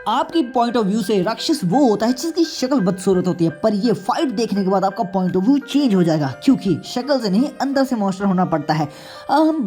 आपकी point of view से राक्षस वो होता है जिसकी शक्ल बदसूरत होती है, पर ये फाइट देखने के बाद आपका पॉइंट ऑफ व्यू चेंज हो जाएगा, क्योंकि शक्ल से नहीं अंदर से मॉन्स्टर होना पड़ता है।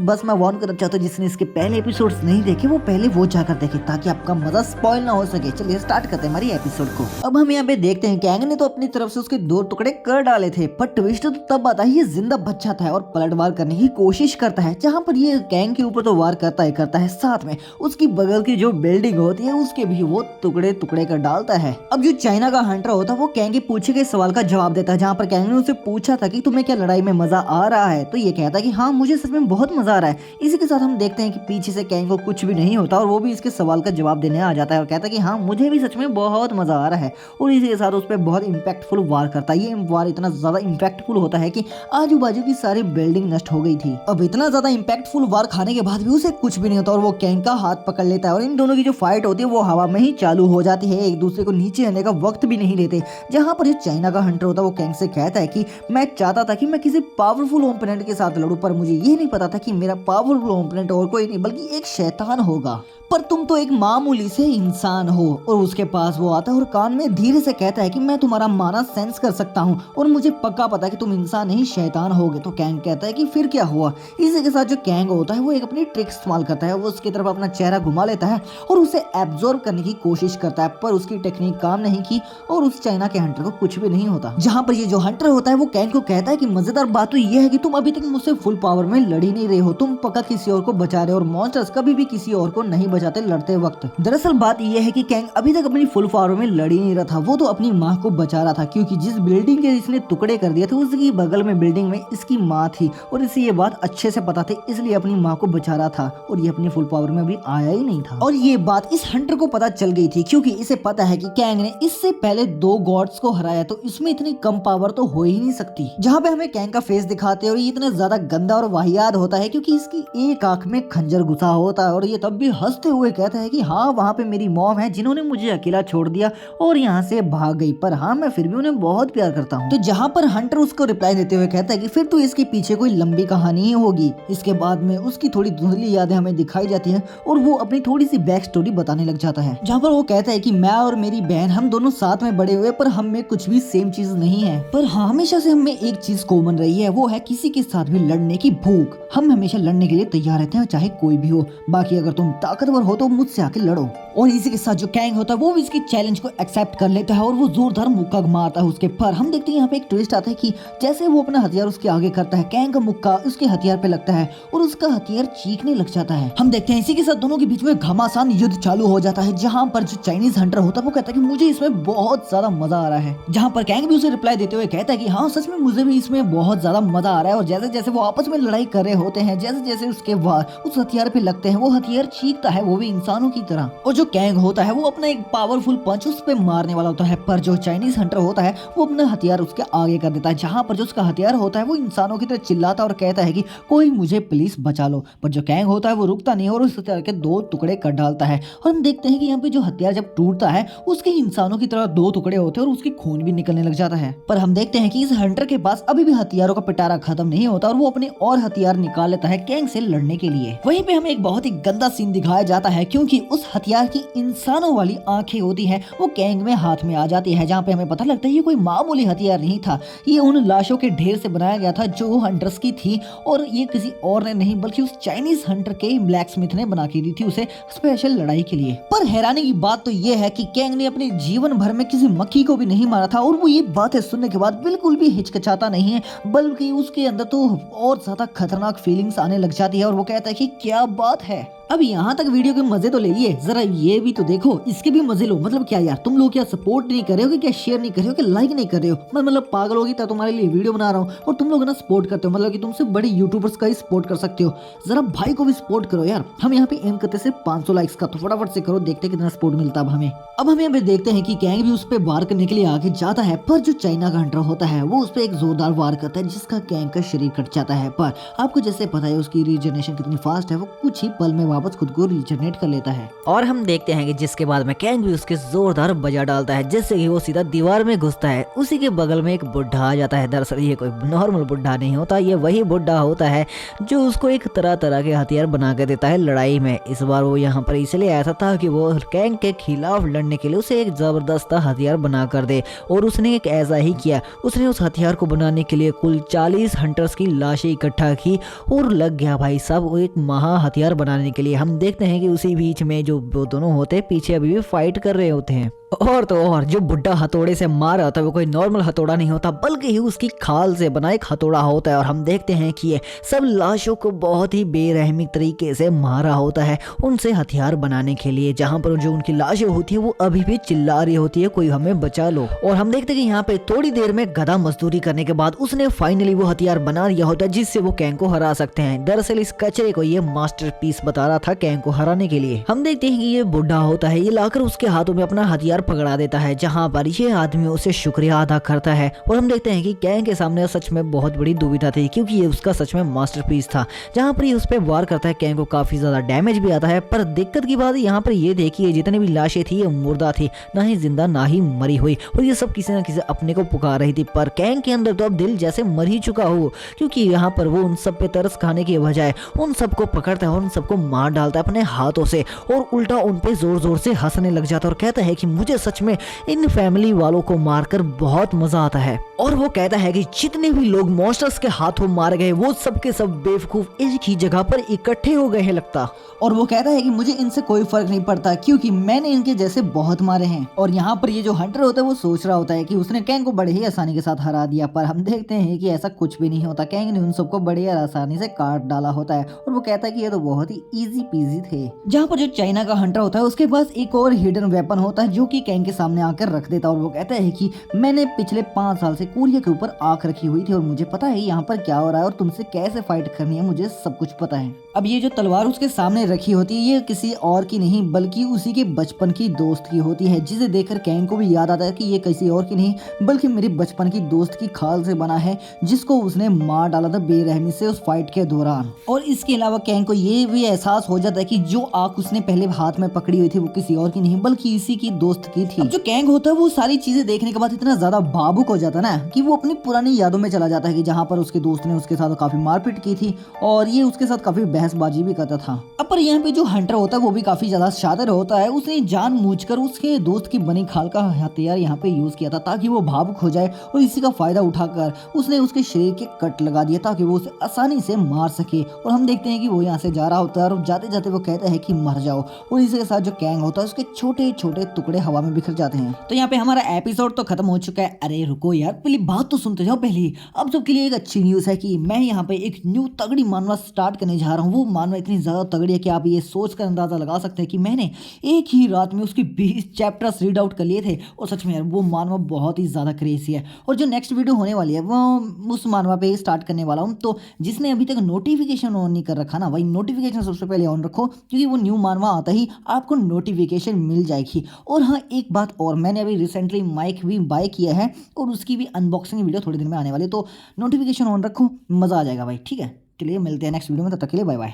बस मैं वार्न करना चाहता हूँ, जिसने इसके पहले एपिसोड्स नहीं देखे वो पहले वो जाकर देखे ताकि आपका मजा स्पॉइल ना हो सके। चलिए स्टार्ट करते हैं हमारी एपिसोड को। अब हम यहाँ पे देखते हैं कैंग ने तो अपनी तरफ से उसके 2 टुकड़े कर डाले थे, पर ट्विस्ट तो तब आता है ये जिंदा बच जाता है और पलटवार करने की कोशिश करता है, जहाँ पर ये कैंग के ऊपर तो वार करता है, साथ में उसकी बगल की जो बिल्डिंग होती है उसके भी वो टुकड़े टुकड़े कर डालता है। अब जो चाइना का हंटर होता है वो कैंग के पूछे गए सवाल का जवाब देता है, जहाँ पर कैंग ने उसे पूछा था कि तुम्हें क्या लड़ाई में मजा आ रहा है, तो ये कहता है कि हाँ मुझे सच में बहुत मजा आ रहा है। इसी के साथ हम देखते हैं कि पीछे से कैंग को कुछ भी नहीं होता और वो भी इसके सवाल का जवाब देने आ जाता है और कहता है कि हाँ मुझे भी सच में बहुत मजा आ रहा है, और इसी के साथ उस पर बहुत इंपैक्टफुल वार करता है। ये वार इतना ज्यादा इंपैक्टफुल होता है कि आजू बाजू की सारी बिल्डिंग नष्ट हो गई थी। अब इतना ज्यादा इंपैक्टफुल वार खाने के बाद भी उसे कुछ भी नहीं होता और वो कैंग का हाथ पकड़ लेता है और इन दोनों की जो फाइट होती है वो हवा में ही चालू हो जाती है, एक दूसरे को नीचे आने का वक्त भी नहीं लेते। जहां पर ये चाइना का हंटर होता है वो कैंग से कहता है कि मैं चाहता था कि मैं किसी पावरफुल ओपोनेंट के साथ लड़ूं, पर मुझे ये नहीं पता था कि मेरा पावरफुल ओपोनेंट और कोई नहीं बल्कि एक शैतान होगा। पर तुम तो एक मामूली से इंसान हो। और उसके पास वो आता है और कान में धीरे से कहता है कि मैं तुम्हारा माना सेंस कर सकता हूँ और मुझे पक्का पता है कि तुम इंसान नहीं शैतान होगे। तो कैंग कहता है कि फिर क्या हुआ। इसी के साथ जो कैंग होता है वो एक अपनी ट्रिक इस्तेमाल करता है, वो उसकी तरफ अपना चेहरा घुमा लेता है और उसे एब्जॉर्ब करने की कोशिश करता है, पर उसकी टेक्निक काम नहीं की और उस चाइना के हंटर को कुछ भी नहीं होता। जहाँ पर ये जो हंटर होता है वो कैंग को कहता है कि मजेदार बात तो ये है कि तुम अभी तक मुझसे फुल पावर में लड़ ही नहीं रहे हो, तुम पक्का किसी और को बचा रहे हो, और मॉन्स्टर्स कभी भी किसी और को नहीं बचाते लड़ते वक्त। दरअसल बात यह है कि कैंग अभी तक अपनी फुल पावर में लड़ ही नहीं रहा था, वो तो अपनी माँ को बचा रहा था, क्योंकि जिस बिल्डिंग के इसने टुकड़े कर दिए थे उसकी बगल में बिल्डिंग में इसकी माँ थी और इसे ये बात अच्छे से पता थी, इसलिए अपनी माँ को बचा रहा था और ये अपनी फुल पावर में अभी आया ही नहीं था। और ये बात इस हंटर को पता चल गई थी, क्योंकि इसे पता है कि कैंग ने इससे पहले 2 गॉड्स को हराया, तो इसमें इतनी कम पावर तो हो ही नहीं सकती। जहाँ पे हमें कैंग का फेस दिखाते हैं और ये इतना ज्यादा गंदा और वाहियात होता है क्योंकि इसकी एक आंख में खंजर घुसा होता है और ये तब भी हंसते हुए कहता है कि हाँ वहाँ पे मेरी मॉम है जिन्होंने मुझे अकेला छोड़ दिया और यहाँ से भाग गई, पर हाँ मैं फिर भी उन्हें बहुत प्यार करता हूँ। तो जहाँ पर हंटर उसको रिप्लाई देते हुए कहता है कि फिर तो इसके पीछे कोई लंबी कहानी ही होगी। इसके बाद में उसकी थोड़ी धुंधली यादें हमें दिखाई जाती हैं और वो अपनी थोड़ी सी बैक स्टोरी बताने लग जाता है, जहाँ पर वो कहता है कि मैं और मेरी बहन हम दोनों साथ में बड़े हुए, पर हम में कुछ भी सेम चीज नहीं है, पर हाँ हमेशा से हमें एक चीज कॉमन रही है, वो है किसी के साथ भी लड़ने की भूख। हम हमेशा लड़ने के लिए तैयार रहते हैं चाहे कोई भी हो, बाकी अगर तुम ताकतवर हो तो मुझसे आके लड़ो। और इसी के साथ जो कैंग होता है वो भी इसकी चैलेंज को एक्सेप्ट कर लेता है और वो जोरदार मुक्का मारता है उसके पर। हम देखते हैं यहाँ पे एक ट्विस्ट आता है कि जैसे वो अपना हथियार उसके आगे करता है, कैंग का मुक्का उसके हथियार पे लगता है और उसका हथियार चीखने लग जाता है। हम देखते हैं इसी के साथ दोनों के बीच में घमासान युद्ध चालू हो जाता है, जहाँ पर जो चाइनीज हंटर होता है वो कहता है कि मुझे इसमें बहुत ज्यादा मजा आ रहा है, जहाँ पर कैंग भी उसे रिप्लाई देते हुए कहता है कि हाँ सच में मुझे भी इसमें बहुत ज्यादा मजा आ रहा है। और जैसे जैसे वो आपस में लड़ाई कर रहे होते हैं, जैसे जैसे उसके वार उस हथियार पे लगते हैं, वो हथियार चीखता है, वो भी इंसानों की तरह। और जो कैंग होता है वो अपना एक पावरफुल पंच उस पे मारने वाला होता है, पर जो चाइनीज हंटर होता है वो अपना हथियार उसके आगे कर देता है, जहाँ पर जो उसका हथियार होता है वो इंसानों की तरह चिल्लाता और कहता है कि कोई मुझे प्लीज बचा लो। पर जो कैंग होता है वो रुकता नहीं और उस हथियार के 2 टुकड़े कर डालता है। और हम देखते हैं कि यहाँ पे जो हथियार जब टूटता है उसके इंसानों की तरह 2 टुकड़े होते हैं और उसकी खून भी निकलने लग जाता है। पर हम देखते हैं कि इस हंटर के पास अभी भी हथियारों का पिटारा खत्म नहीं होता और वो अपने और हथियार निकाल लेता है कैंग से लड़ने के लिए। वहीं पे हमें एक बहुत ही गंदा सीन दिखाया जाता है, क्योंकि उस हथियार की इंसानों वाली आंखें होती है वो कैंग में हाथ में आ जाती है, जहाँ पे हमें पता लगता है ये कोई मामूली हथियार नहीं था, ये उन लाशों के ढेर से बनाया गया था जो हंटर्स की थी, और ये किसी और ने नहीं बल्कि उस चाइनीज हंटर के ब्लैक स्मिथ ने बना के दी थी उसे स्पेशल लड़ाई के लिए। पर हैरानी की बात तो ये है कि कैंग ने अपने जीवन भर में किसी मक्खी को भी नहीं मारा था और वो ये बातें सुनने के बाद बिल्कुल भी हिचकिचाता नहीं है, बल्कि उसके अंदर तो और ज्यादा खतरनाक फीलिंग्स आने लग जाती है और वो कहता है कि क्या बात है। अब यहाँ तक वीडियो के मजे तो ले लिए, जरा ये भी तो देखो, इसके भी मजे लो। मतलब क्या यार, तुम लोग क्या सपोर्ट नहीं कर रहे हो, क्या शेयर नहीं कर रहे हो, क्या लाइक नहीं कर रहे हो। मैं मतलब पागल होगी तो तुम्हारे लिए वीडियो बना रहा हूँ और तुम लोग ना सपोर्ट करते हो, मतलब कि तुमसे बड़े यूट्यूबर्स का ही सपोर्ट कर सकते हो। जरा भाई को भी सपोर्ट करो यार। हम यहाँ पे एम करते सिर्फ 500 लाइक्स का, तो फटाफट से करो, देखते कितना सपोर्ट मिलता है हमें। अब हम यहाँ पे देखते हैं कि कैंग भी उस पर वार करने के लिए आगे जाता है, पर जो चाइना का हंटर होता है वो उस पर एक जोरदार वार करता है जिसका कैंग का शरीर कट जाता है। पर आपको जैसे पता है उसकी रीजनरेशन कितनी फास्ट है, वो कुछ ही पल में वापस खुद को रिजनरेट कर लेता है। और हम देखते हैं कि जिसके बाद में कैंग भी उसके जोरदार बजा डालता है जिससे कि वो सीधा दीवार में घुसता है। उसी के बगल में एक बुढ़ा आ जाता है। दरअसल ये कोई नॉर्मल बुढ़ा नहीं होता, ये वही बुढ़ा होता है जो उसको एक तरह तरह के हथियार बना के देता है लड़ाई में। इस बार वो यहाँ पर इसलिए आया था ताकि वो कैंग के खिलाफ लड़ने के लिए उसे एक जबरदस्त हथियार बना कर दे, और उसने एक ऐसा ही किया। उसने उस हथियार को बनाने के लिए कुल 40 हंटर्स की लाशें इकट्ठा की और लग गया भाई साहब वो एक महा हथियार बनाने के लिए। हम देखते हैं कि उसी बीच में जो वो दोनों होते हैं पीछे अभी भी फाइट कर रहे होते हैं। और तो और जो बुड्ढा हथौड़े से मार रहा होता है वो कोई नॉर्मल हथौड़ा नहीं होता बल्कि ही उसकी खाल से बना एक हथौड़ा होता है। और हम देखते हैं कि ये सब लाशों को बहुत ही बेरहमी तरीके से मारा होता है उनसे हथियार बनाने के लिए, जहां पर जो उनकी लाशें होती है वो अभी भी चिल्ला रही होती है कोई हमें बचा लो। और हम देखते हैं कि यहाँ पे थोड़ी देर में गधा मजदूरी करने के बाद उसने फाइनली वो हथियार बना लिया होता है जिससे वो कैंग को हरा सकते हैं। दरअसल इस कचरे को ये मास्टरपीस बता रहा था कैंग को हराने के लिए। हम देखते हैं कि ये बुढ़ा होता है, ये लाकर उसके हाथों में अपना हथियार पकड़ा देता है, जहां पर ये आदमी उसे शुक्रिया अदा करता है। और हम देखते हैं कि कैंग के सामने सच में बहुत बड़ी दुविधा थी क्योंकि ये उसका सच में मास्टरपीस था। जहां पर ये उस पर वार करता है कैंग को काफी ज्यादा डैमेज भी आता है। पर दिक्कत की बात यहाँ पर ये देखिए जितनी भी लाशें थी ये मुर्दा थी, ना ही जिंदा ना ही मरी हुई, और ये सब किसी न किसी अपने को पुकार रही थी। पर कैंग के अंदर तो अब दिल जैसे मर ही चुका हो, क्योंकि यहाँ पर वो उन सब पे तरस खाने की बजाय उन सबको पकड़ता है और उन सबको मार डालता है अपने हाथों से, और उल्टा उन पे जोर जोर से हंसने लग जाता है और कहता है कि मुझे सच में इन फैमिली वालों को मारकर बहुत मजा आता है। और वो कहता है कि जितने भी लोग मॉन्स्टर्स के हाथों मारे गए वो सब के सब बेवकूफ एक ही जगह पर इकट्ठे हो गए हैं लगता। और वो कहता है कि मुझे इनसे कोई फर्क नहीं पड़ता क्योंकि मैंने इनके जैसे बहुत मारे हैं। और यहाँ पर ये जो हंटर होता है वो सोच रहा होता है कि उसने कैंग को बड़े ही आसानी के साथ हरा दिया, पर हम देखते हैं कि ऐसा कुछ भी नहीं होता। कैंग ने उन सबको बड़े आसानी से काट डाला होता है और वो कहता है कि ये तो बहुत ही इजी पीजी थे। जहाँ पर जो चाइना का हंटर होता है उसके पास एक और हिडन वेपन होता है जो कि कैंग के सामने आकर रख देता है, और वो कहता है कि मैंने पिछले 5 साल से कोरिया के ऊपर आंख रखी हुई थी और मुझे पता है यहाँ पर क्या हो रहा है और तुमसे कैसे फाइट करनी है, मुझे सब कुछ पता है। अब ये जो तलवार उसके सामने रखी होती है ये किसी और की नहीं बल्कि उसी के बचपन की दोस्त की होती है, जिसे देखकर कैंग को भी याद आता है कि ये किसी और की नहीं बल्कि मेरी बचपन की दोस्त की खाल से बना है जिसको उसने मार डाला था बेरहमी से उस फाइट के दौरान। और इसके अलावा कैंग को ये भी एहसास हो जाता है कि जो आंख उसने पहले हाथ में पकड़ी हुई थी वो किसी और की नहीं बल्कि इसी की दोस्त की थी। अब जो कैंग होता है वो सारी चीजें देखने के बाद इतना ज्यादा भावुक हो जाता है ना कि वो अपनी पुरानी यादों में चला जाता है कि जहाँ पर उसके दोस्त ने उसके साथ काफी मारपीट की थी और ये उसके साथ काफी बहसबाजी भी करता था। अब पर यहाँ पे जो हंटर होता है वो भी काफी ज्यादा शातिर होता है, उसने जानबूझकर उसके दोस्त की बनी खाल का हथियार यहाँ पे यूज किया था ताकि वो भावुक हो जाए, और इसी का फायदा उठाकर उसने उसके शरीर के कट लगा दिया ताकि वो उसे आसानी से मार सके। और हम देखते हैं कि वो यहाँ से जा रहा होता है और जाते जाते वो कहता है कि मर जाओ, और इसी के साथ जो कैंग होता है उसके छोटे छोटे टुकड़े हवा में बिखर जाते हैं। तो यहाँ पे हमारा एपिसोड तो खत्म हो चुका है। अरे रुको यार, पहले बात तो सुनते जाओ पहले। अब सबके लिए एक अच्छी न्यूज है कि मैं यहाँ पे एक न्यू तगड़ी मानवा स्टार्ट करने जा रहा हूँ। वो मानवा इतनी ज्यादा तगड़ी है कि आप ये सोच कर अंदाजा लगा सकते हैं कि मैंने एक ही रात में उसके 20 चैप्टर्स रीड आउट कर लिए थे, और सच में यार वो मानवा बहुत ही ज्यादा क्रेजी है। और जो नेक्स्ट वीडियो होने वाली है वो उस मानवा पे स्टार्ट करने वाला हूँ। तो जिसने अभी तक नोटिफिकेशन ऑन नहीं कर रखा ना, वही नोटिफिकेशन सबसे पहले ऑन रखो क्योंकि वो न्यू मानवा आता ही आपको नोटिफिकेशन मिल जाएगी। और हाँ, एक बात और, मैंने अभी रिसेंटली माइक भी बाय किया है और उसकी भी अनबॉक्सिंग वीडियो थोड़ी दिन में आने वाली है, तो नोटिफिकेशन ऑन रखो, मजा आ जाएगा भाई। ठीक है, चलिए मिलते हैं नेक्स्ट वीडियो में, तब तक के लिए बाय बाय।